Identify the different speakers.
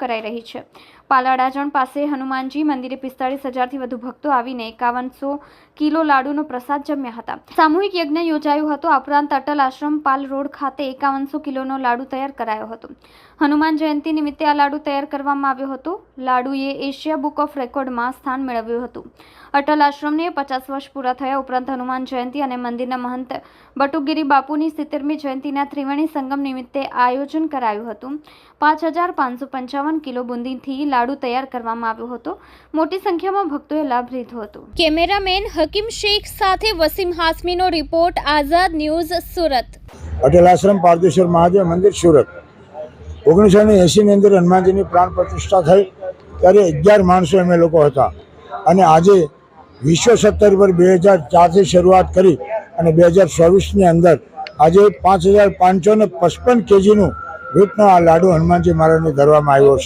Speaker 1: કરાઈ રહી છે। પાલાડાજણ પાસે હનુમાનજી મંદિરે 45,000થી વધુ ભક્તો આવીને 5100 કિલો લાડુનો પ્રસાદ જમ્યા હતા। સામૂહિક યજ્ઞ યોજાયો હતો। આ ઉપરાંત અટલ આશ્રમ પાલ રોડ ખાતે 5100 કિલોનો લાડુ તૈયાર કરાયો હતો। હનુમાન જયંતિ નિમિત્તે આ લાડુ તૈયાર કરવામાં આવ્યો હતો। લાડુએ એશિયા બુક ઓફ રેકોર્ડમાં સ્થાન મેળવ્યું હતું। અટલ આશ્રમને 50 વર્ષ પૂરા થયા ઉપરાંત હનુમાન જયંતિ અને મંદિરના મહંત બટુકગીરી બાપુની 70મી જયંતિના ત્રિવેણી સંગમ નિમિત્તે આયોજન કરાયું હતું। 5555 કિલો બુંદીથી લાડુ તૈયાર કરવામાં આવ્યો હતો। મોટી સંખ્યામાં ભક્તોએ લાભ લીધો હતો। કેમેરામેન હકીમ શેખ સાથે વસીમ હાસમીનો રિપોર્ટ, આઝાદ ન્યૂઝ, સુરત।
Speaker 2: અટલ આશ્રમ પારદેશ્વર મહાદેવ મંદિર સુરત 1980 ની અંદર હનુમાનજીની પ્રાણ પ્રતિષ્ઠા થઈ ત્યારે 11 માણસો અમે લોકો હતા અને આજે વિશ્વ સત્તર પર 2004થી શરૂઆત કરી અને 2024ની અંદર આજે 5555 kgનું વેટનો આ લાડુ હનુમાનજી મહારાજને ધરવામાં આવ્યો છે।